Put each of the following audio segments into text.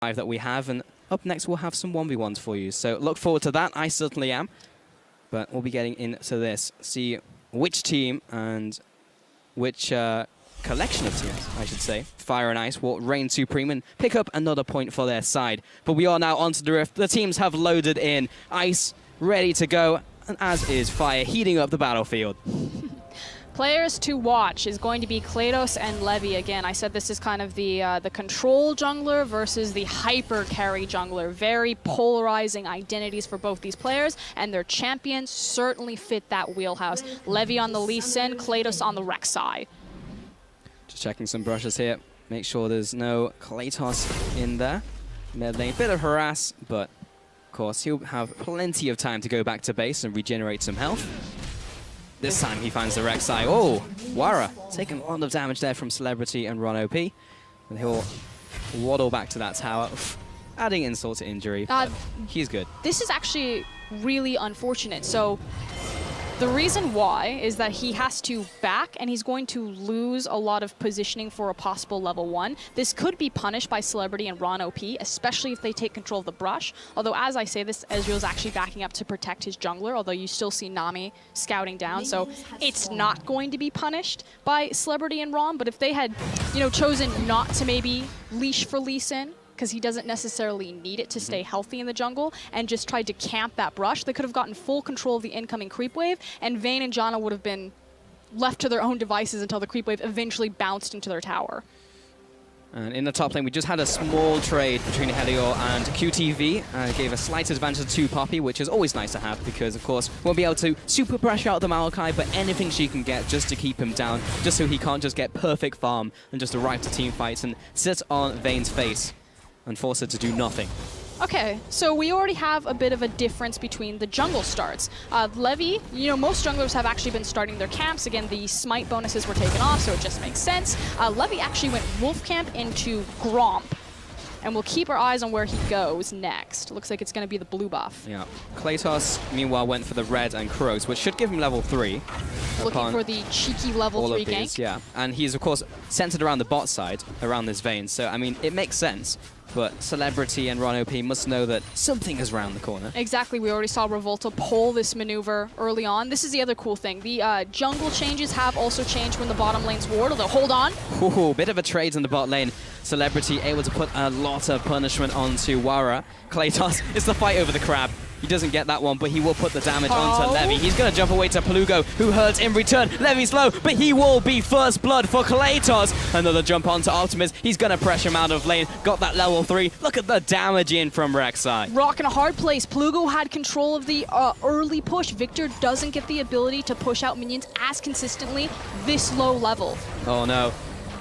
that we have, and up next we'll have some 1v1s for you. So look forward to that. I certainly am. But we'll be getting into this, see which team and which collection of teams, I should say, Fire and Ice will reign supreme and pick up another point for their side. But we are now onto the Rift. The teams have loaded in. Ice ready to go, and as is Fire heating up the battlefield. Players to watch is going to be Kratos and Levy. Again, I said this is kind of the control jungler versus the hyper carry jungler. Very polarizing identities for both these players, and their champions certainly fit that wheelhouse. Levy on the Lee Sin, Kratos on the Rek'Sai. Just checking some brushes here. Make sure there's no Kratos in there. Mid lane, bit of harass, but of course he'll have plenty of time to go back to base and regenerate some health. This time he finds the Rek'Sai. Oh, Wara taking a lot of damage there from Celebrity and Ron OP. And he'll waddle back to that tower, adding insult to injury. He's good. This is actually really unfortunate. So the reason why is that he has to back, and he's going to lose a lot of positioning for a possible level 1. This could be punished by Celebrity and Ron OP, especially if they take control of the brush. Although, as I say this, Ezreal's actually backing up to protect his jungler, although you still see Nami scouting down, so it's not going to be punished by Celebrity and Ron. But if they had, chosen not to maybe leash for Lee Sin, because he doesn't necessarily need it to stay healthy in the jungle, and just tried to camp that brush, they could have gotten full control of the incoming creep wave, and Vayne and Janna would have been left to their own devices until the creep wave eventually bounced into their tower. And in the top lane, we just had a small trade between Helior and QTV. Gave a slight advantage to Poppy, which is always nice to have because, of course, won't be able to super pressure out the Maokai, but anything she can get just to keep him down, just so he can't just get perfect farm and just arrive to team fights and sit on Vayne's face and force her to do nothing. Okay, so we already have a bit of a difference between the jungle starts. Levy, most junglers have actually been starting their camps. Again, the smite bonuses were taken off, so it just makes sense. Levy actually went wolf camp into Gromp, and we'll keep our eyes on where he goes next. Looks like it's going to be the blue buff. Yeah. Kratos, meanwhile, went for the red and crows, which should give him level 3. Looking for the cheeky level 3 gank. These, yeah. And he's, of course, centered around the bot side, around this Vayne. So, I mean, it makes sense. But Celebrity and Ron OP must know that something is around the corner. Exactly. We already saw Revolta pull this maneuver early on. This is the other cool thing. The jungle changes have also changed when the bottom lane's ward, although hold on. Ooh, bit of a trade in the bot lane. Celebrity able to put a lot of punishment onto Wara. Kratos, it's the fight over the crab. He doesn't get that one, but he will put the damage onto Levy. He's going to jump away to Plugo, who hurts in return. Levy's low, but he will be first blood for Kratos. Another jump onto Optimus. He's going to pressure him out of lane. Got that level 3. Look at the damage in from Rek'Sai. Rock in a hard place. Plugo had control of the early push. Victor doesn't get the ability to push out minions as consistently this low level. Oh no.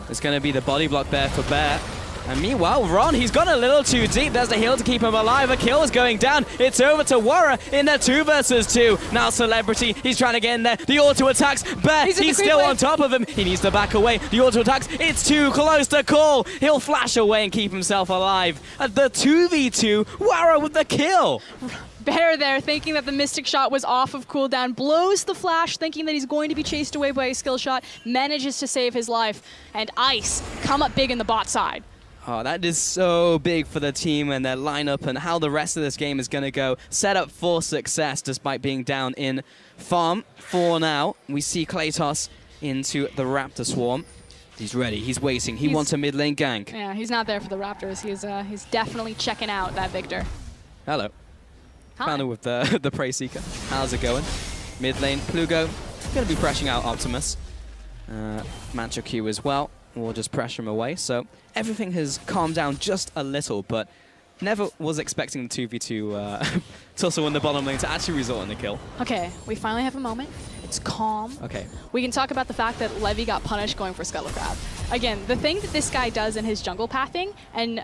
It's going to be the body block there for Bear. And meanwhile, Ron, he's gone a little too deep. There's the heal to keep him alive. A kill is going down. It's over to Wara in their 2 versus 2. Now Celebrity, he's trying to get in there. The auto attacks. Bear, he's still on top of him. He needs to back away. The auto attacks. It's too close to call. He'll flash away and keep himself alive. At the 2v2, Wara with the kill. Bear there, thinking that the Mystic Shot was off of cooldown, blows the flash, thinking that he's going to be chased away by a skill shot, manages to save his life, and Ice come up big in the bot side. Oh, that is so big for the team and their lineup and how the rest of this game is going to go. Set up for success despite being down in farm. For now, we see Kratos into the Raptor Swarm. He's ready. He's waiting. He wants a mid lane gank. Yeah, he's not there for the Raptors. He's definitely checking out that Victor. Hello. Hi. Found her with the Prey Seeker. How's it going? Mid lane, Plugo. Going to be pressuring out Optimus. Mantra Q as well. We'll just pressure him away. So everything has calmed down just a little, but never was expecting the 2v2 tussle in the bottom lane to actually result in a kill. Okay, we finally have a moment. It's calm. Okay. We can talk about the fact that Levy got punished going for Scuttle Crab. Again, the thing that this guy does in his jungle pathing and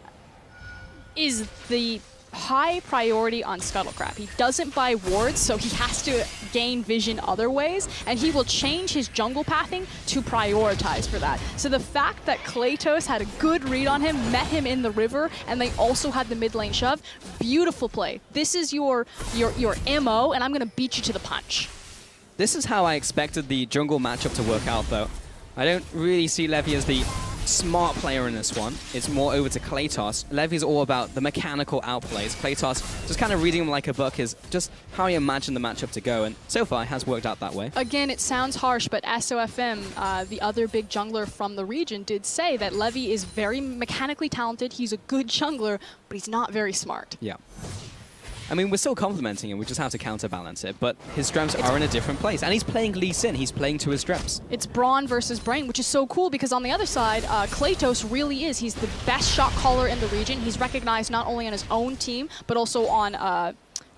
is the high priority on Scuttle Crab. He doesn't buy wards, so he has to gain vision other ways, and he will change his jungle pathing to prioritize for that. So the fact that Kratos had a good read on him, met him in the river, and they also had the mid lane shove, beautiful play. This is your MO, and I'm going to beat you to the punch. This is how I expected the jungle matchup to work out, though. I don't really see Levy as the smart player in this one. It's more over to Klaytos. Levy's all about the mechanical outplays. Klaytos just kind of reading him like a book is just how I imagine the matchup to go, and so far it has worked out that way. Again, it sounds harsh, but SOFM, the other big jungler from the region, did say that Levy is very mechanically talented. He's a good jungler, but he's not very smart. Yeah. I mean, we're still complimenting him, we just have to counterbalance it, but his strengths are in a different place. And he's playing Lee Sin, he's playing to his strengths. It's Brawn versus Brain, which is so cool because on the other side, Klaytos really is. He's the best shot caller in the region. He's recognized not only on his own team, but also on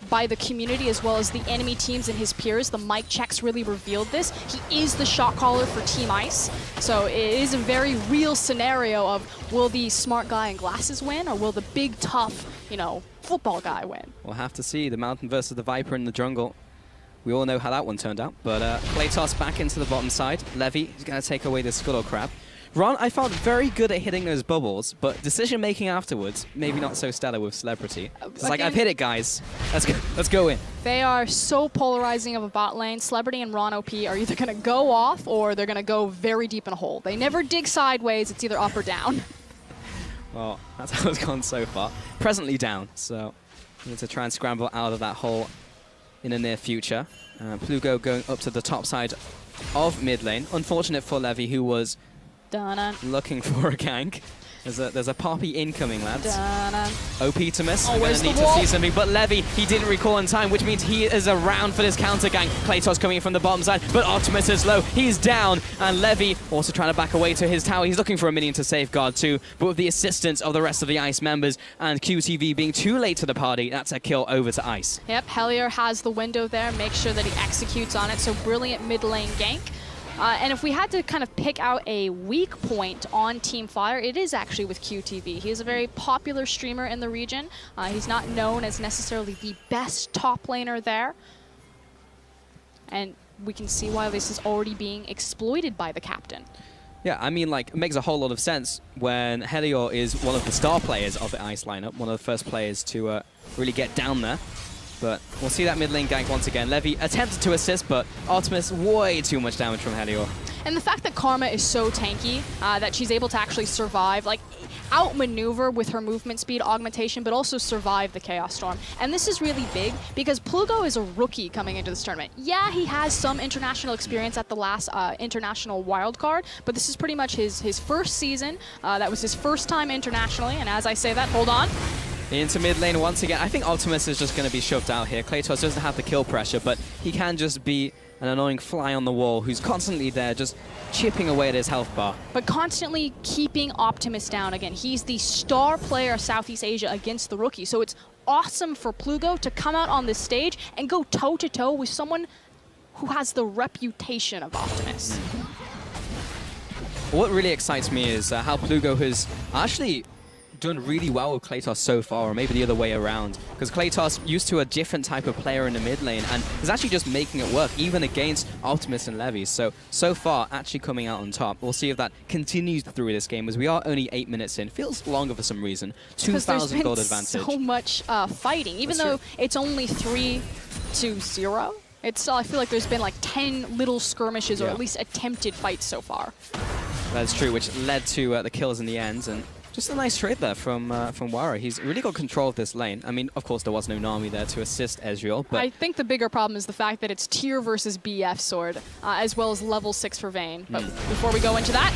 by the community as well as the enemy teams and his peers. The mic checks really revealed this. He is the shot caller for Team Ice. So it is a very real scenario of will the smart guy in glasses win or will the big tough, you know, football guy win? We'll have to see. The Mountain versus the Viper in the jungle. We all know how that one turned out. But Klaytos back into the bottom side. Levy is going to take away the Scuttle Crab. Ron, I felt very good at hitting those bubbles, but decision-making afterwards, maybe not so stellar with Celebrity. It's like, I've hit it, guys. Let's go in. They are so polarizing of a bot lane. Celebrity and Ron OP are either going to go off or they're going to go very deep in a hole. They never dig sideways. It's either up or down. Well, that's how it's gone so far. Presently down, so we need to try and scramble out of that hole in the near future. Plugo going up to the top side of mid lane. Unfortunate for Levy, who was looking for a gank. There's a Poppy incoming, lads. OP to miss. We're going to need to see something. But Levy, he didn't recall in time, which means he is around for this counter gank. Klaytos coming in from the bottom side, but Optimus is low. He's down. And Levy also trying to back away to his tower. He's looking for a minion to safeguard too. But with the assistance of the rest of the Ice members and QTV being too late to the party, that's a kill over to Ice. Yep, Hellier has the window there. Make sure that he executes on it. So brilliant mid lane gank. And if we had to kind of pick out a weak point on Team Fire, it is actually with QTV. He is a very popular streamer in the region. He's not known as necessarily the best top laner there. And we can see why this is already being exploited by the captain. Yeah, I mean, like, it makes a whole lot of sense when Helior is one of the star players of the Ice lineup, one of the first players to really get down there. But we'll see that mid lane gank once again. Levy attempted to assist, but Optimus way too much damage from Helior. And the fact that Karma is so tanky that she's able to actually survive, like outmaneuver with her movement speed augmentation, but also survive the Chaos Storm. And this is really big because Plugo is a rookie coming into this tournament. Yeah, he has some international experience at the last international wildcard, but this is pretty much his first season. That was his first time internationally, and as I say that, hold on. Into mid lane once again. I think Optimus is just going to be shoved out here. Klaytos doesn't have the kill pressure, but he can just be an annoying fly on the wall who's constantly there just chipping away at his health bar. But constantly keeping Optimus down. Again, he's the star player of Southeast Asia against the rookie. So it's awesome for Plugo to come out on this stage and go toe-to-toe with someone who has the reputation of Optimus. What really excites me is how Plugo has actually done really well with Klaytos so far, or maybe the other way around, because Klaytos used to a different type of player in the mid lane and is actually just making it work even against Optimus and Levy. So far actually coming out on top. We'll see if that continues through this game, as we are only 8 minutes in. Feels longer for some reason. 2,000 gold advantage. So much fighting, even though it's only 3-0. It's still, I feel like there's been like 10 little skirmishes or at least attempted fights so far. That's true, which led to the kills in the end. And just a nice trade there from Wara. He's really got control of this lane. I mean, of course, there was no Nami there to assist Ezreal, but I think the bigger problem is the fact that it's tier versus BF sword, as well as level 6 for Vayne. But before we go into that,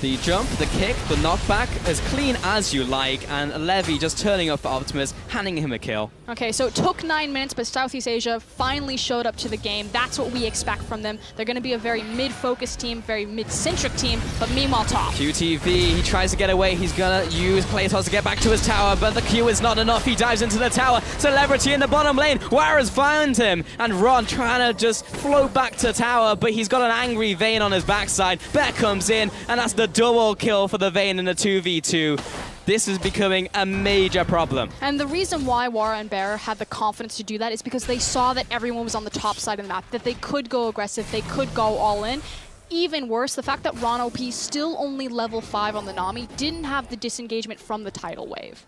the jump, the kick, the knockback, as clean as you like, and Levy just turning up for Optimus, handing him a kill. Okay, so it took 9 minutes, but Southeast Asia finally showed up to the game. That's what we expect from them. They're going to be a very mid-focused team, very mid-centric team, but meanwhile top. QTV, he tries to get away. He's going to use Klaytos to get back to his tower, but the Q is not enough. He dives into the tower. Celebrity in the bottom lane. Wara's found him, and Ron trying to just float back to tower, but he's got an angry Vayne on his backside. Beck comes in, and that's the double kill for the Vayne in a 2v2. This is becoming a major problem. And the reason why Wara and Bear had the confidence to do that is because they saw that everyone was on the top side of the map, that they could go aggressive, they could go all in. Even worse, the fact that Ron OP still only level 5 on the Nami didn't have the disengagement from the tidal wave.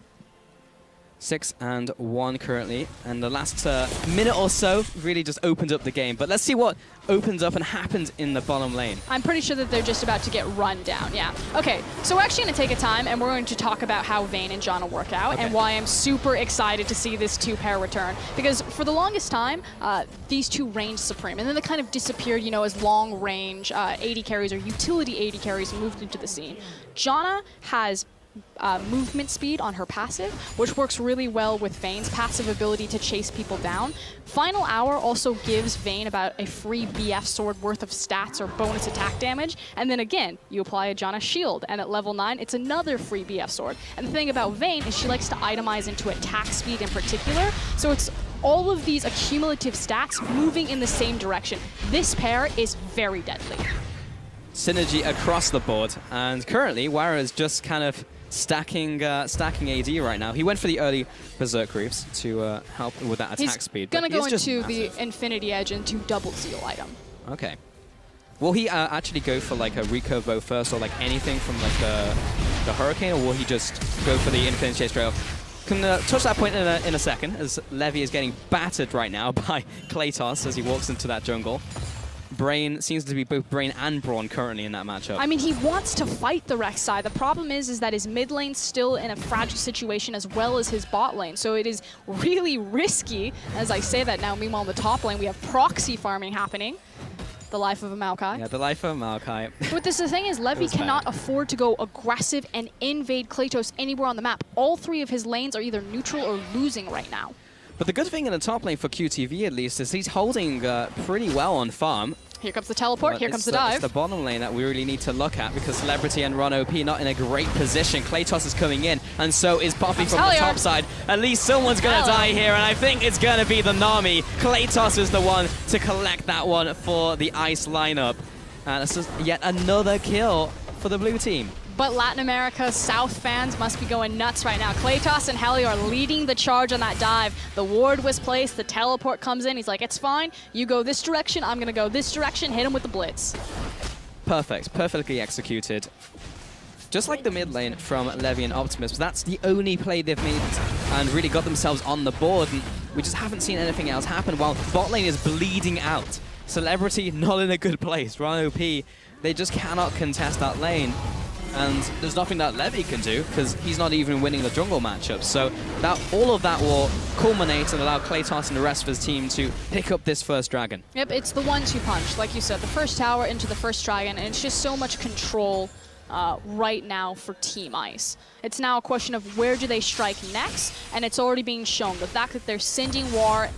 6-1 currently, and the last minute or so really just opened up the game. But let's see what opens up and happens in the bottom lane. I'm pretty sure that they're just about to get run down, yeah. Okay, so we're actually going to take a time, and we're going to talk about how Vayne and Janna work out, and why I'm super excited to see this two-pair return. Because for the longest time, these two reigned supreme, and then they kind of disappeared, you know, as long-range AD carries or utility AD carries moved into the scene. Janna has movement speed on her passive, which works really well with Vayne's passive ability to chase people down. Final Hour also gives Vayne about a free BF sword worth of stats or bonus attack damage, and then again, you apply a Janna shield, and at level 9, it's another free BF sword. And the thing about Vayne is she likes to itemize into attack speed in particular, so it's all of these accumulative stats moving in the same direction. This pair is very deadly. Synergy across the board, and currently, Wara is just kind of stacking AD right now. He went for the early Berserk Reaps to help with that attack speed. He's gonna go into the Infinity Edge into double seal item. Okay. Will he actually go for like a recurve bow first, or like anything from like the Hurricane, or will he just go for the Infinity Chase straight off? Can touch that point in a second, as Levy is getting battered right now by Kratos as he walks into that jungle. Brain seems to be both Brain and Brawn currently in that matchup. I mean, he wants to fight the Rex side. The problem is that his mid lane's still in a fragile situation as well as his bot lane. So it is really risky, as I say that now. Meanwhile, in the top lane, we have proxy farming happening. The life of a Maokai. Yeah, the life of a Maokai. But the thing is, Levy cannot afford to go aggressive and invade Kratos anywhere on the map. All three of his lanes are either neutral or losing right now. But the good thing in the top lane for QTV, at least, is he's holding pretty well on farm. Here comes the teleport, here comes the dive. It's the bottom lane that we really need to look at, because Celebrity and Ron OP not in a great position. Kratos is coming in, and so is Poppy from the top side. At least someone's going to die here, and I think it's going to be the Nami. Kratos is the one to collect that one for the Ice lineup. And it's just yet another kill for the blue team. But Latin America South fans must be going nuts right now. Kratos and Heli are leading the charge on that dive. The ward was placed, the teleport comes in. He's like, it's fine. You go this direction, I'm going to go this direction. Hit him with the blitz. Perfect. Perfectly executed. Just like the mid lane from Levy and Optimus, but that's the only play they've made and really got themselves on the board. And we just haven't seen anything else happen while bot lane is bleeding out. Celebrity not in a good place. Ron OP, they just cannot contest that lane. And there's nothing that Levy can do, because he's not even winning the jungle matchup. So that all of that will culminate and allow Kratos and the rest of his team to pick up this first dragon. Yep, it's the 1-2 punch. Like you said, the first tower into the first dragon, and it's just so much control right now for Team Ice. It's now a question of where do they strike next, and it's already being shown. The fact that they're sending Wara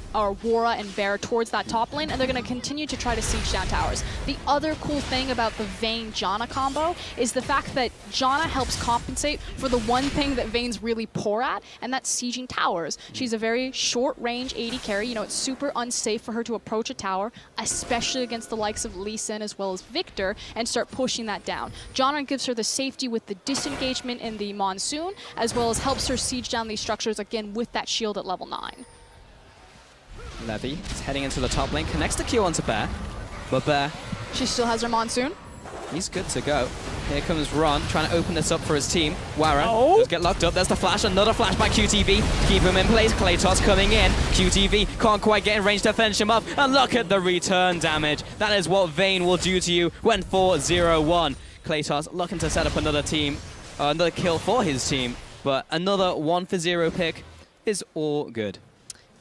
and Bear towards that top lane, and they're going to continue to try to siege down towers. The other cool thing about the Vayne-Janna combo is the fact that Janna helps compensate for the one thing that Vayne's really poor at, and that's sieging towers. She's a very short-range AD carry. You know, it's super unsafe for her to approach a tower, especially against the likes of Lee Sin as well as Victor, and start pushing that down. Janna gives her the safety with the disengagement in the Monsoon, as well as helps her siege down these structures again with that shield at level 9. Levy is heading into the top lane, connects the Q onto Bear, but Bear... She still has her Monsoon. He's good to go. Here comes Ron, trying to open this up for his team. Wara does get locked up. There's the flash. Another flash by QTV. Keep him in place. Kratos coming in. QTV can't quite get in range to finish him up. And look at the return damage. That is what Vayne will do to you when 4-0-1. Kratos looking to set up another team, another kill for his team. But another 1-for-0 pick is all good.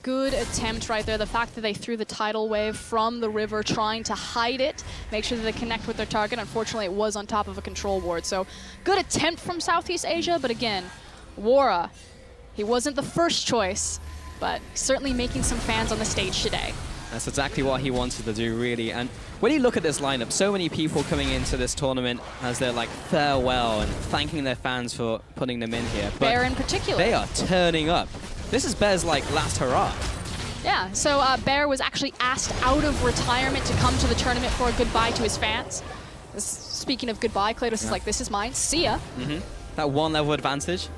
Good attempt right there. The fact that they threw the tidal wave from the river, trying to hide it, make sure that they connect with their target. Unfortunately, it was on top of a control ward. So good attempt from Southeast Asia, but again, Wara, he wasn't the first choice, but certainly making some fans on the stage today. That's exactly what he wanted to do, really. And when you look at this lineup, so many people coming into this tournament as their like farewell and thanking their fans for putting them in here. But Bear in particular. They are turning up. This is Bear's like last hurrah. Yeah, so Bear was actually asked out of retirement to come to the tournament for a goodbye to his fans. Speaking of goodbye, Kratos is like, this is mine, see ya. That one level advantage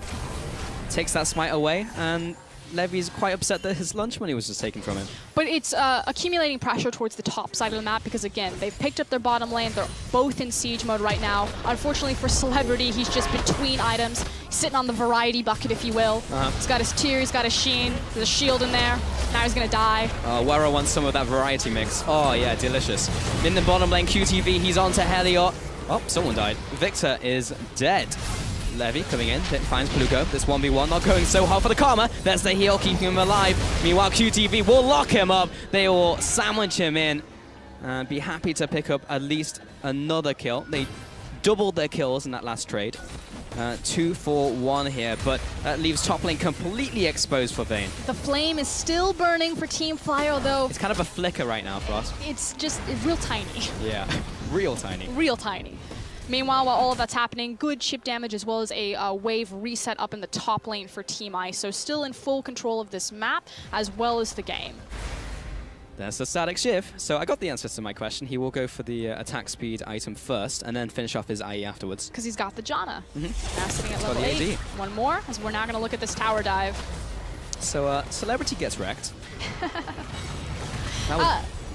takes that smite away, and Levy's quite upset that his lunch money was just taken from him. But it's accumulating pressure towards the top side of the map because, again, they've picked up their bottom lane. They're both in siege mode right now. Unfortunately for Celebrity, he's just between items. sitting on the variety bucket, if you will. He's got his Tear, he's got his Sheen, there's a shield in there. Now he's going to die. Wara wants some of that variety mix. Oh, yeah, delicious. In the bottom lane, QTV, he's on to Heliot. Oh, someone died. Victor is dead. Levy coming in, finds Pluko. This 1v1 not going so hard for the Karma. There's the heal, keeping him alive. Meanwhile, QTV will lock him up. They will sandwich him in and be happy to pick up at least another kill. They doubled their kills in that last trade. 2 for 1 here, but that leaves top lane completely exposed for Vayne. The flame is still burning for Team Fire, although... It's kind of a flicker right now for us. It's real tiny. Yeah, real tiny. Real tiny. Meanwhile, while all of that's happening, good chip damage as well as a wave reset up in the top lane for Team Ice. So still in full control of this map as well as the game. There's the static shift. So I got the answer to my question. He will go for the attack speed item first and then finish off his IE afterwards. Because he's got the Janna. Now sitting at level 8. One more, as we're now going to look at this tower dive. So Celebrity gets wrecked.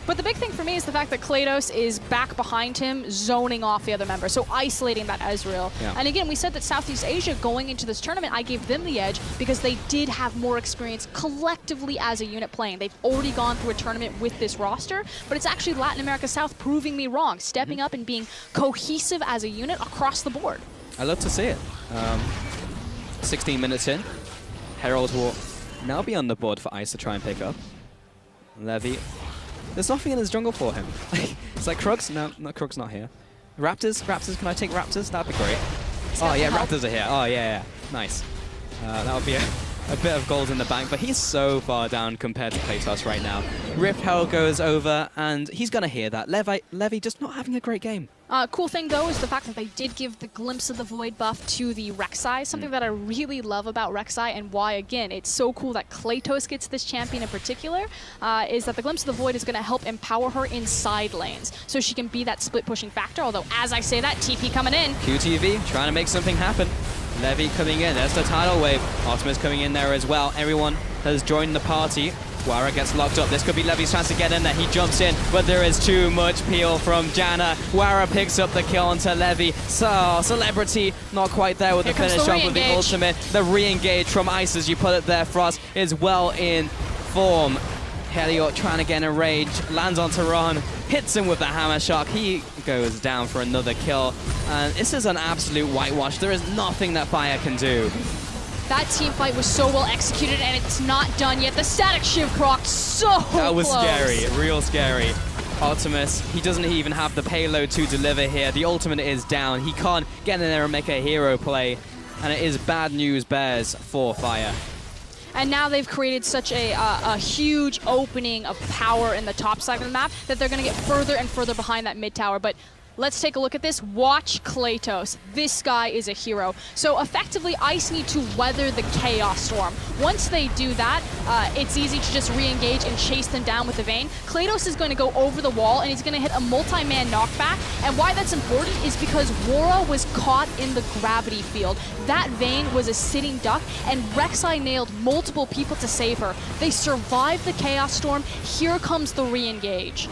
But the big thing for me is the fact that Kratos is back behind him, zoning off the other members, so isolating that Ezreal. Yeah. And again, we said that Southeast Asia going into this tournament, I gave them the edge because they did have more experience collectively as a unit playing. They've already gone through a tournament with this roster, but it's actually Latin America South proving me wrong, stepping up and being cohesive as a unit across the board. I love to see it. 16 minutes in. Herald will now be on the board for Ice to try and pick up. Levy. There's nothing in his jungle for him. It's like Krugs? No, Krugs not here. Raptors? Can I take Raptors? That'd be great. Oh yeah, Raptors are here. Oh yeah. Nice. That would be a bit of gold in the bank, but he's so far down compared to Kratos right now. Rift Herald goes over, and he's going to hear that. Levy just not having a great game. Cool thing, though, is the fact that they did give the Glimpse of the Void buff to the Rek'Sai, something that I really love about Rek'Sai, and why, again, it's so cool that Kratos gets this champion in particular, is that the Glimpse of the Void is going to help empower her in side lanes, so she can be that split-pushing factor, although, as I say that, TP coming in. QTV trying to make something happen. Levy coming in, there's the tidal wave. Optimus coming in there as well. Everyone has joined the party. Wara gets locked up. This could be Levy's chance to get in there. He jumps in, but there is too much peel from Janna. Wara picks up the kill onto Levy. So, Celebrity not quite there with the finish off with the ultimate. The re-engage from Ice, as you put it there, Frost, is well in form. Heliot trying to get in range, lands on Tehran, hits him with the hammer shock. He goes down for another kill. And this is an absolute whitewash. There is nothing that Fire can do. That team fight was so well executed, and it's not done yet. The static shiv proc so That was close. Scary, real scary. Optimus, he doesn't even have the payload to deliver here. The ultimate is down. He can't get in there and make a hero play. And it is bad news bears for Fire. And now they've created such a huge opening of power in the top side of the map that they're going to get further and further behind that mid tower. But let's take a look at this. Watch Kratos. This guy is a hero. So effectively, Ice need to weather the Chaos Storm. Once they do that, it's easy to just re-engage and chase them down with the Vayne. Kratos is going to go over the wall, and he's going to hit a multi-man knockback. And why that's important is because Wara was caught in the gravity field. That Vayne was a sitting duck, and Rek'Sai nailed multiple people to save her. They survived the Chaos Storm. Here comes the re-engage.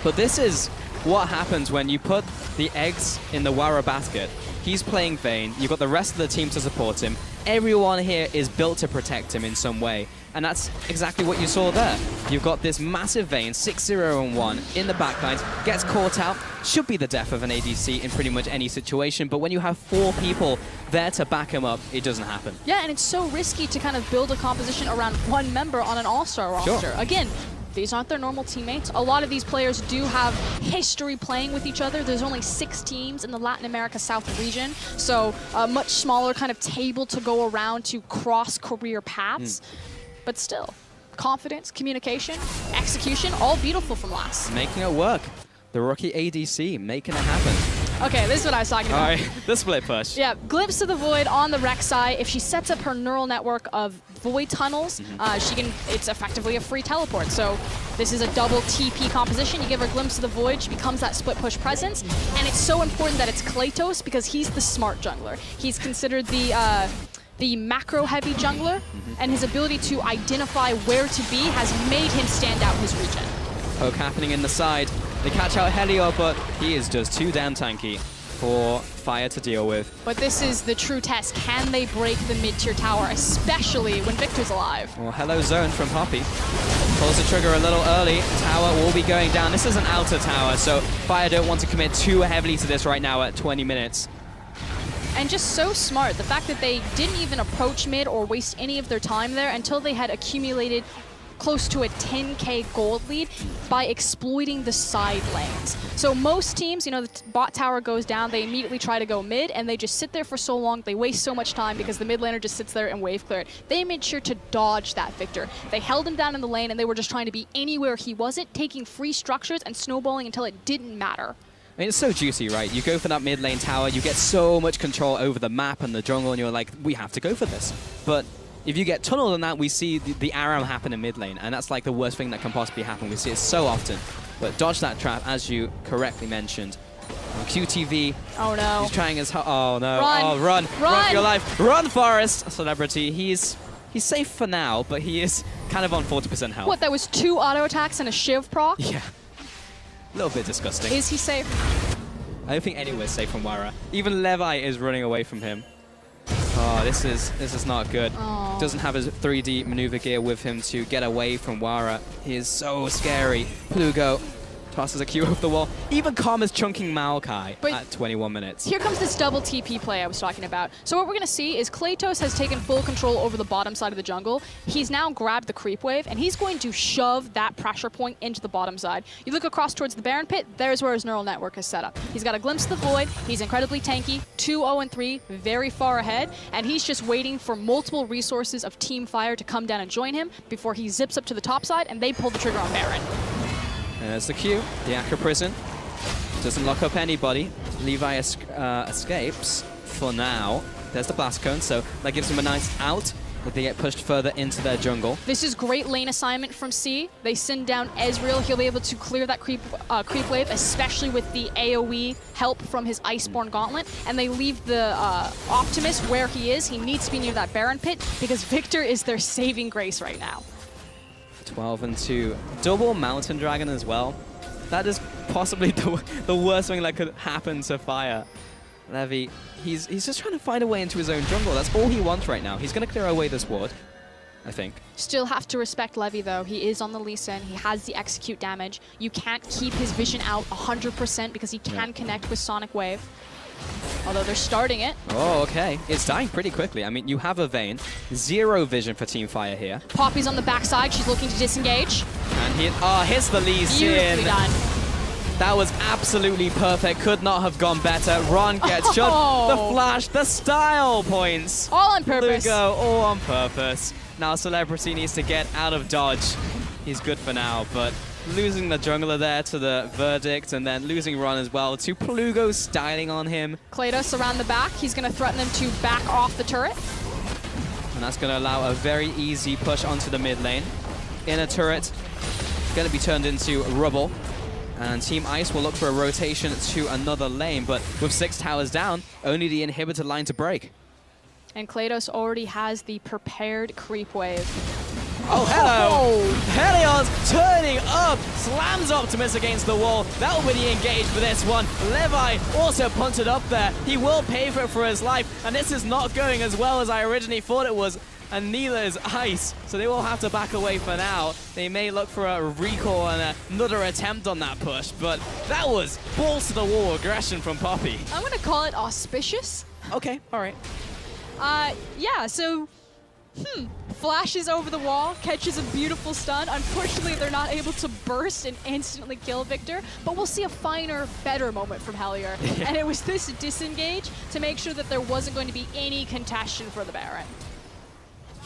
But this is what happens when you put the eggs in the Wara basket. He's playing Vayne. You've got the rest of the team to support him. Everyone here is built to protect him in some way. And that's exactly what you saw there. You've got this massive Vayne, 6-0-1 in the backlines, gets caught out, should be the death of an ADC in pretty much any situation, but when you have 4 people there to back him up, it doesn't happen. Yeah, and it's so risky to kind of build a composition around one member on an all-star roster. Sure. Again, these aren't their normal teammates. A lot of these players do have history playing with each other. There's only 6 teams in the Latin America South region, so a much smaller kind of table to go around to cross career paths. But still, confidence, communication, execution, all beautiful from Lass. Making it work. The rookie ADC making it happen. Okay, this is what I was talking about. All right, the split push. Yeah, Glimpse of the Void on the Rek'Sai. If she sets up her neural network of void tunnels, it's effectively a free teleport. So this is a double TP composition. You give her Glimpse of the Void, she becomes that split push presence. And it's so important that it's Kratos because he's the smart jungler. He's considered the macro-heavy jungler, and his ability to identify where to be has made him stand out in his region. Poke happening in the side. They catch out Heliot, but he is just too damn tanky. for Fire to deal with. But this is the true test. Can they break the mid-tier tower, especially when Victor's alive? Well, hello zone from Poppy. Pulls the trigger a little early. Tower will be going down. This is an outer tower, so Fire don't want to commit too heavily to this right now at 20 minutes. And just so smart, the fact that they didn't even approach mid or waste any of their time there until they had accumulated close to a 10k gold lead by exploiting the side lanes. So most teams, you know, the bot tower goes down, they immediately try to go mid, and they just sit there for so long, they waste so much time because the mid laner just sits there and wave clear it. They made sure to dodge that Victor. They held him down in the lane, and they were just trying to be anywhere he wasn't, taking free structures and snowballing until it didn't matter. I mean, it's so juicy, right? You go for that mid lane tower, you get so much control over the map and the jungle, and you're like, we have to go for this. But if you get tunneled on that, we see the ARAM happen in mid lane, and that's like the worst thing that can possibly happen. We see it so often. But dodge that trap, as you correctly mentioned. QTV. Oh no. He's trying his... Oh no. Run. Oh, run. Run. Run for your life. Run, Forest. Celebrity. He's safe for now, but he is kind of on 40% health. What, that was 2 auto attacks and a Shiv proc? Yeah. A little bit disgusting. Is he safe? I don't think anywhere's safe from Wara. Even Levi is running away from him. Oh, this is not good. Oh. Doesn't have his 3D maneuver gear with him to get away from Wara. He is so scary. Plugo tosses a Q over the wall. Even Calm is chunking Maokai at 21 minutes. Here comes this double TP play I was talking about. So what we're going to see is Kratos has taken full control over the bottom side of the jungle. He's now grabbed the creep wave, and he's going to shove that pressure point into the bottom side. You look across towards the Baron pit, there's where his neural network is set up. He's got a glimpse of the void, he's incredibly tanky, 2-0-3, very far ahead, and he's just waiting for multiple resources of Team Fire to come down and join him before he zips up to the top side and they pull the trigger on Baron. There's the Q, the Aqua Prison. Doesn't lock up anybody. Levi escapes for now. There's the Blast Cone, so that gives him a nice out, but they get pushed further into their jungle. This is great lane assignment from C. They send down Ezreal. He'll be able to clear that creep wave, especially with the AoE help from his Iceborne Gauntlet. And they leave the Optimus where he is. He needs to be near that Baron pit because Victor is their saving grace right now. 12-2. Double Mountain Dragon as well. That is possibly the worst thing that could happen to Fire. Levy, he's just trying to find a way into his own jungle. That's all he wants right now. He's going to clear away this ward, I think. Still have to respect Levy, though. He is on the Lee Sin. He has the execute damage. You can't keep his vision out 100% because he can connect with Sonic Wave. Although they're starting it. Oh, okay. It's dying pretty quickly. I mean, you have a Vayne. 0 vision for Team Fire here. Poppy's on the backside. She's looking to disengage. And he hits the Lee Sin. Beautifully done. That was absolutely perfect. Could not have gone better. Ron gets shot. The flash, the style points. All on purpose. Lugo, all on purpose. Now Celebrity needs to get out of dodge. He's good for now, but losing the jungler there to the Verdict, and then losing Ron as well to Plugo styling on him. Kratos around the back. He's going to threaten them to back off the turret. And that's going to allow a very easy push onto the mid lane. Inner turret going to be turned into rubble. And Team Ice will look for a rotation to another lane, but with 6 towers down, only the inhibitor line to break. And Kratos already has the prepared creep wave. Oh, hello! Helios turning up, slams Optimus against the wall. That will be the engage for this one. Levi also punted up there. He will pay for it for his life, and this is not going as well as I originally thought it was. And neither is Ice, so they will have to back away for now. They may look for a recall and another attempt on that push, but that was balls to the wall aggression from Poppy. I'm going to call it auspicious. Okay, all right. Yeah, so flashes over the wall, catches a beautiful stun. Unfortunately, they're not able to burst and instantly kill Victor, but we'll see a finer, better moment from Hellier. And it was this disengage to make sure that there wasn't going to be any contention for the Baron.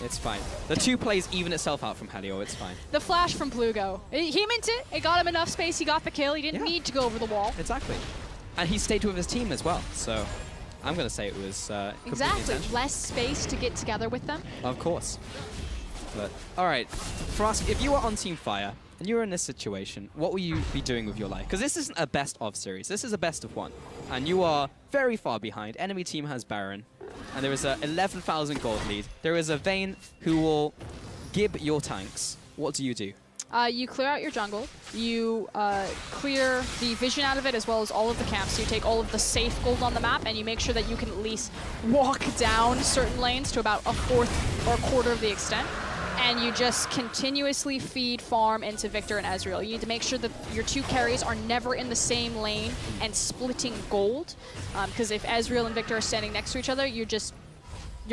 It's fine. The 2 plays even itself out from Helio. It's fine. The flash from Plugo. He meant it. It got him enough space. He got the kill. He didn't need to go over the wall. Exactly. And he stayed with his team as well, so I'm going to say it was exactly. Less space to get together with them. Of course. But, all right. Frost, if you were on Team Fire and you were in this situation, what will you be doing with your life? Because this isn't a best of series. This is a best of 1. And you are very far behind. Enemy team has Baron. And there is a 11,000 gold lead. There is a Vayne who will gib your tanks. What do you do? You clear out your jungle. You clear the vision out of it as well as all of the camps. So you take all of the safe gold on the map and you make sure that you can at least walk down certain lanes to about a fourth or a quarter of the extent. And you just continuously feed farm into Victor and Ezreal. You need to make sure that your two carries are never in the same lane and splitting gold. Because if Ezreal and Victor are standing next to each other, you're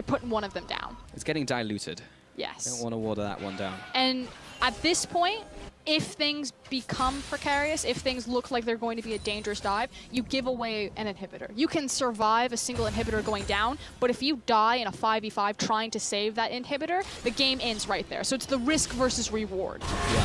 putting one of them down. It's getting diluted. Yes. Don't want to water that one down. And at this point, if things become precarious, if things look like they're going to be a dangerous dive, you give away an inhibitor. You can survive a single inhibitor going down, but if you die in a 5v5 trying to save that inhibitor, the game ends right there. So it's the risk versus reward. Yeah.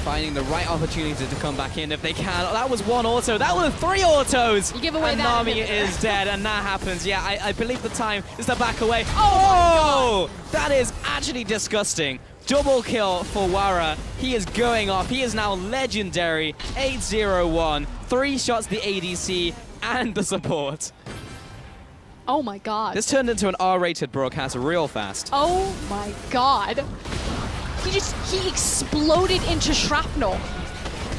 Finding the right opportunity to come back in if they can. Oh, that was one auto. That was 3 autos. You give away and that Nami inhibitor. is dead, and that happens. Yeah, I believe the time is to back away. Oh, that is actually disgusting. Double kill for Wara. He is going off. He is now legendary. 8-0-1. 3 shots the ADC and the support. Oh my god. This turned into an R-rated broadcast real fast. Oh my god. He exploded into shrapnel. All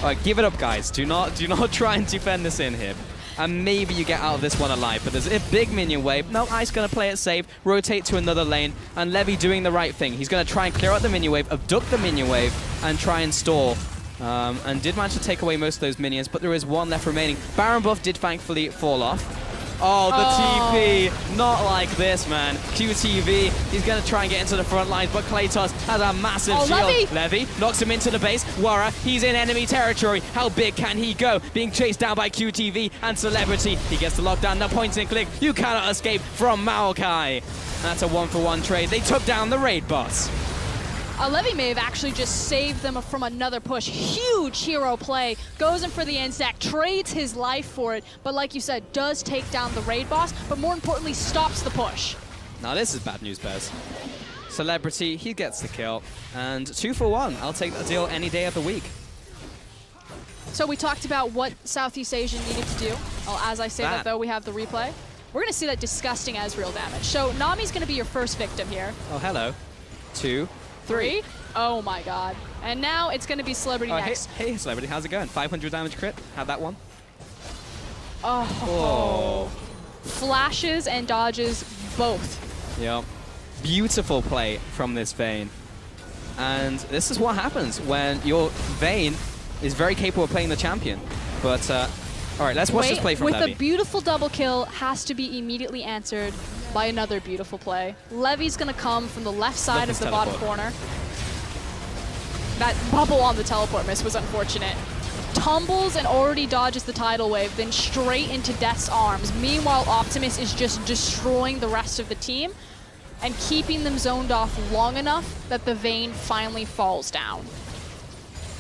right, give it up, guys. Do not try and defend this in here. And maybe you get out of this one alive, but there's a big minion wave. No, Ice gonna play it safe, rotate to another lane, and Levy doing the right thing. He's gonna try and clear out the minion wave, abduct the minion wave, and try and stall. And did manage to take away most of those minions, but there is one left remaining. Baron buff did thankfully fall off. Oh, the TP. Not like this, man. QTV, he's going to try and get into the front lines, but Kratos has a massive shield. Levy knocks him into the base. Wara, he's in enemy territory. How big can he go? Being chased down by QTV and Celebrity. He gets the lockdown, the point and click. You cannot escape from Maokai. That's a 1-for-1 trade. They took down the raid boss. Levy may have actually just saved them from another push. Huge hero play. Goes in for the end stack, trades his life for it, but like you said, does take down the raid boss, but more importantly, stops the push. Now this is bad news, Bez. Celebrity, he gets the kill. And 2-for-1. I'll take that deal any day of the week. So we talked about what Southeast Asia needed to do. Well, as I say that, though, we have the replay. We're going to see that disgusting Ezreal damage. So Nami's going to be your first victim here. Oh, hello. 2, 3. Oh my god. And now it's going to be Celebrity next. Hey, Celebrity, how's it going? 500 damage crit. Have that one. Oh. Flashes and dodges both. Yep. Beautiful play from this Vayne. And this is what happens when your Vayne is very capable of playing the champion. But, all right, let's watch this play from Levy. With a beautiful double kill, has to be immediately answered by another beautiful play. Levy's going to come from the left side of the bottom corner. That bubble on the teleport miss was unfortunate. Tumbles and already dodges the tidal wave, then straight into Death's arms. Meanwhile, Optimus is just destroying the rest of the team and keeping them zoned off long enough that the Vayne finally falls down.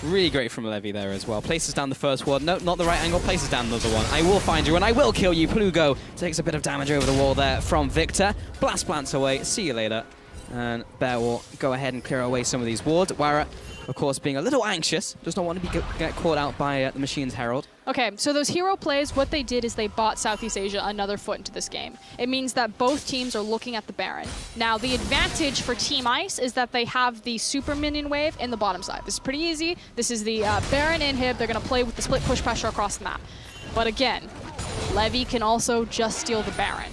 Really great from Levy there as well. Places down the first ward. No, not the right angle. Places down another one. I will find you and I will kill you. Plugo takes a bit of damage over the wall there from Victor. Blast plants away. See you later. And Bear will go ahead and clear away some of these wards. Wara, of course, being a little anxious. Does not want to get caught out by the Machine's Herald. Okay, so those hero plays, what they did is they bought Southeast Asia another foot into this game. It means that both teams are looking at the Baron. Now, the advantage for Team Ice is that they have the super minion wave in the bottom side. This is pretty easy. This is the Baron inhib. They're going to play with the split push pressure across the map. But again, Levy can also just steal the Baron.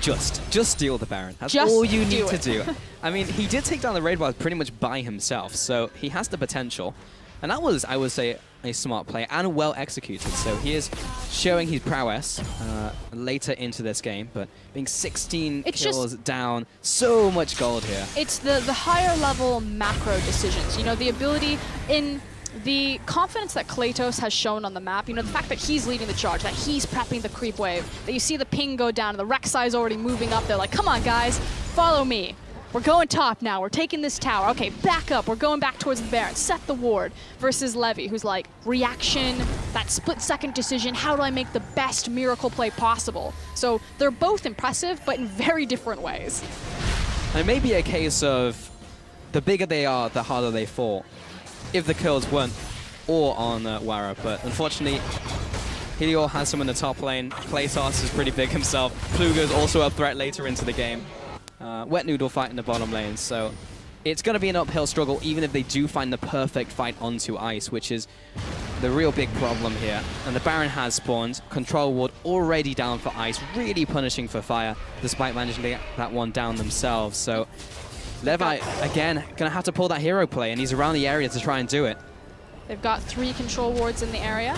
Just steal the Baron. That's all you need to do. I mean, he did take down the raid boss pretty much by himself, so he has the potential. And that was, I would say, a smart play and well executed. So he is showing his prowess later into this game, but being 16 kills down, so much gold here. It's the higher level macro decisions. You know, the ability in the confidence that Kratos has shown on the map, you know, the fact that he's leading the charge, that he's prepping the creep wave, that you see the ping go down and the Rek'Sai is already moving up. They're like, come on, guys, follow me. We're going top now. We're taking this tower. Okay, back up. We're going back towards the Baron. Set the ward. Versus Levy, who's like, reaction, that split-second decision. How do I make the best miracle play possible? So they're both impressive, but in very different ways. And it may be a case of the bigger they are, the harder they fall. If the kills weren't all on Wara, but unfortunately, Helior has some in the top lane. Kratos is pretty big himself. Plugo's also a threat later into the game. Wet Noodle fight in the bottom lane, so it's going to be an uphill struggle even if they do find the perfect fight onto ice, which is the real big problem here. And the Baron has spawned. Control ward already down for ice, really punishing for fire, despite managing to get that one down themselves. So Levi, again, going to have to pull that hero play, and he's around the area to try and do it. They've got 3 control wards in the area.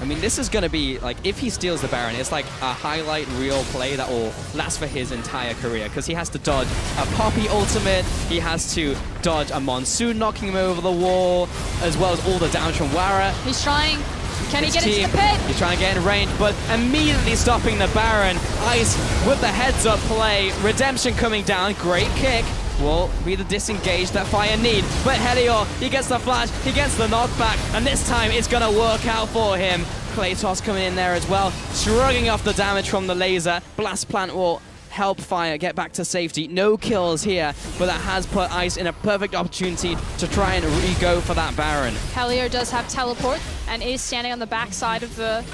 I mean, this is going to be, like, if he steals the Baron, it's like a highlight reel play that will last for his entire career, because he has to dodge a Poppy ultimate, he has to dodge a Monsoon knocking him over the wall, as well as all the damage from Wara. He's trying. Can he get into the pit? He's trying to get in range, but immediately stopping the Baron. Ice with the heads-up play. Redemption coming down. Great kick. Will be the disengage that Fire need. But Helior, he gets the flash, he gets the knockback, and this time it's going to work out for him. Kratos coming in there as well, shrugging off the damage from the laser. Blast Plant will help Fire get back to safety. No kills here, but that has put Ice in a perfect opportunity to try and re-go for that Baron. Helior does have teleport and is standing on the backside of the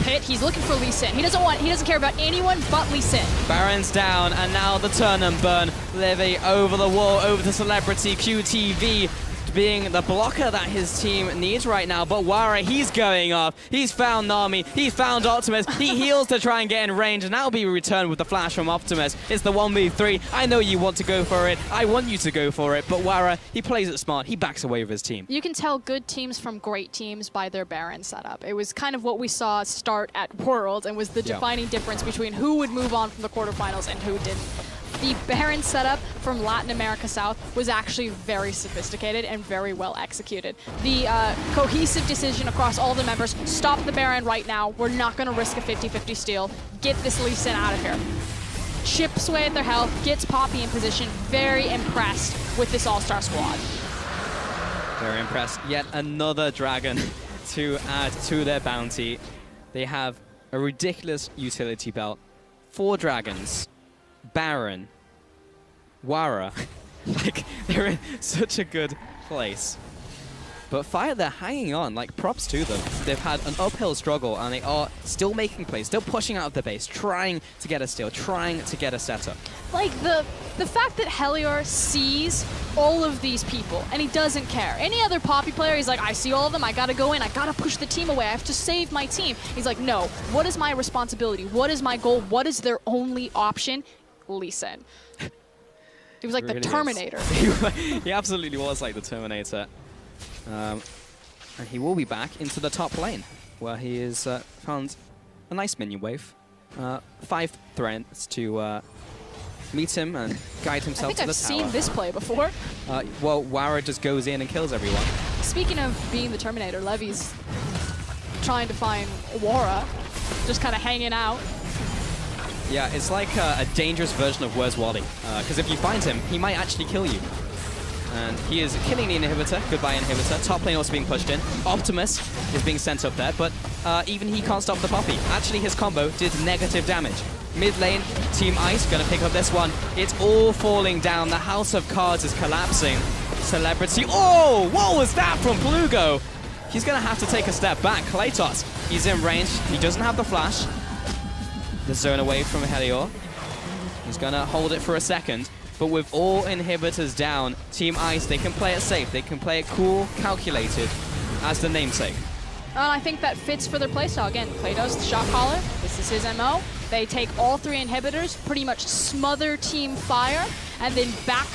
pit. He's looking for Lee Sin. He doesn't care about anyone but Lee Sin. Baron's down, and now the turn and burn. Levy over the wall, over to Celebrity QTV, being the blocker that his team needs right now. But Wara, he's going off. He's found Nami. He's found Optimus. He heals to try and get in range, and that'll be returned with the flash from Optimus. It's the 1v3. I know you want to go for it. I want you to go for it. But Wara, he plays it smart. He backs away with his team. You can tell good teams from great teams by their Baron setup. It was kind of what we saw start at Worlds, and was the defining difference between who would move on from the quarterfinals and who didn't. The Baron setup from Latin America South was actually very sophisticated and very well executed. The cohesive decision across all the members, stop the Baron right now, we're not going to risk a 50-50 steal, get this Lee Sin out of here. Chips away at their health, gets Poppy in position, very impressed with this all-star squad. Very impressed. Yet another dragon to add to their bounty. They have a ridiculous utility belt, 4 dragons, Baron, Wara. Like, they're in such a good place. But Fire, they're hanging on, like, props to them. They've had an uphill struggle, and they are still making plays, still pushing out of the base, trying to get a steal, trying to get a setup. Like, the fact that Helior sees all of these people, and he doesn't care. Any other Poppy player, he's like, I see all of them, I gotta go in, I gotta push the team away, I have to save my team. He's like, no, what is my responsibility? What is my goal? What is their only option? Lee Sin. He was like the Terminator. He absolutely was like the Terminator. And he will be back into the top lane, where he is found a nice minion wave. 5 threats to meet him and guide himself to the tower. I've seen this play before. Well, Wara just goes in and kills everyone. Speaking of being the Terminator, Levy's trying to find Wara, just kind of hanging out. Yeah, it's like a dangerous version of Where's Wally? Because if you find him, he might actually kill you. And he is killing the inhibitor. Goodbye, inhibitor. Top lane also being pushed in. Optimus is being sent up there, but even he can't stop the Poppy. Actually, his combo did negative damage. Mid lane, Team Ice going to pick up this one. It's all falling down. The House of Cards is collapsing. Celebrity. Oh, what was that from Plugo? He's going to have to take a step back. Kratos, he's in range. He doesn't have the flash. The zone away from Helior. He's going to hold it for a second. But with all inhibitors down, Team Ice, they can play it safe. They can play it cool, calculated, as the namesake. I think that fits for their playstyle. Again, Kratos, the shot caller. This is his MO. They take all 3 inhibitors, pretty much smother Team Fire, and then back,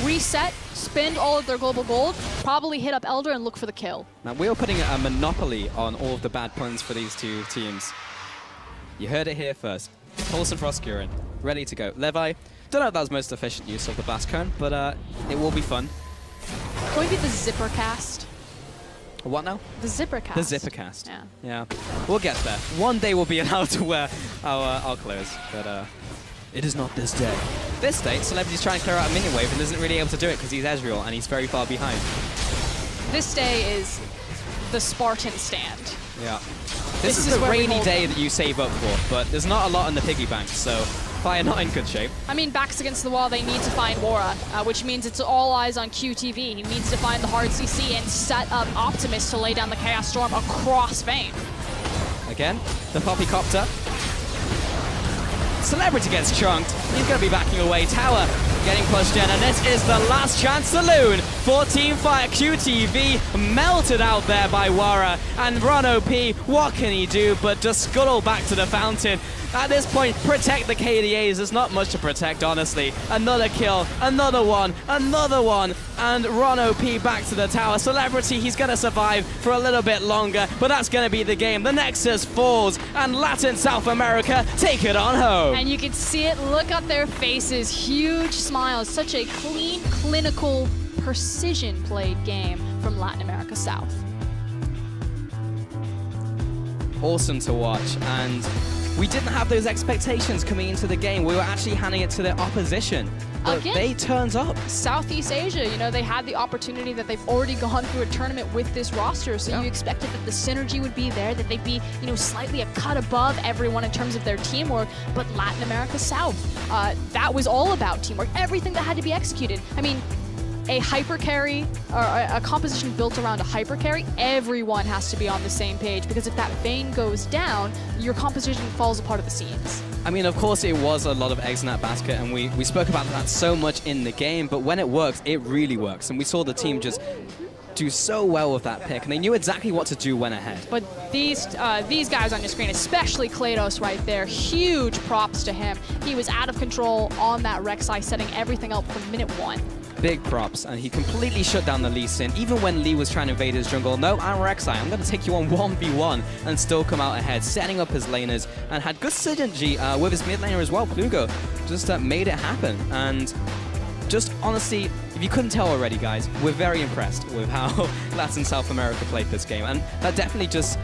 reset, spend all of their global gold, probably hit up Elder and look for the kill. Now, we are putting a monopoly on all of the bad puns for these 2 teams. You heard it here first. Pulse and Frostcurin, ready to go. Levi, don't know if that was most efficient use of the Blast Cone, but it will be fun. Going to be the zipper cast. What now? The zipper cast. The zipper cast. Yeah. We'll get there. One day we'll be allowed to wear our clothes, but it is not this day. This day, Celebrity's trying to clear out a minion wave and isn't really able to do it because he's Ezreal and he's very far behind. This day is the Spartan stand. Yeah. This is the rainy day that you save up for, but there's not a lot in the piggy bank, so Fire not in good shape. I mean, backs against the wall, they need to find Wara, which means it's all eyes on QTV. He needs to find the hard CC and set up Optimus to lay down the Chaos Storm across Vayne. Again, the Poppy Copter. Celebrity gets chunked. He's going to be backing away. Tower getting pushed in, and this is the last chance saloon for Team Fire. QTV melted out there by Wara, and Ron OP, what can he do but just scuttle back to the fountain? At this point, protect the KDAs. There's not much to protect, honestly. Another kill, another one, and Ron OP back to the tower. Celebrity, he's going to survive for a little bit longer, but that's going to be the game. The Nexus falls, and Latin South America take it on home. And you can see it, look at their faces, huge smiles. Such a clean, clinical, precision-played game from Latin America South. Awesome to watch, and we didn't have those expectations coming into the game. We were actually handing it to the opposition. But Again, they turned up. Southeast Asia, you know, they had the opportunity that they've already gone through a tournament with this roster, so you expected that the synergy would be there, that they'd be, you know, slightly a cut above everyone in terms of their teamwork. But Latin America South, that was all about teamwork, everything that had to be executed. I mean, a hyper carry, or a composition built around a hyper carry, everyone has to be on the same page, because if that Vayne goes down, your composition falls apart at the seams. I mean, of course, it was a lot of eggs in that basket, and we spoke about that so much in the game, but when it works, it really works. And we saw the team just do so well with that pick, and they knew exactly what to do when ahead. But these guys on your screen, especially Klados right there, huge props to him. He was out of control on that Rek'Sai, setting everything up from minute 1. Big props, and he completely shut down the Lee Sin. Even when Lee was trying to invade his jungle, no, I'm Rek'Sai, I'm going to take you on 1v1 and still come out ahead, setting up his laners, and had good synergy with his mid laner as well. Plugo just made it happen, and just honestly, if you couldn't tell already, guys, we're very impressed with how Latin South America played this game, and that definitely just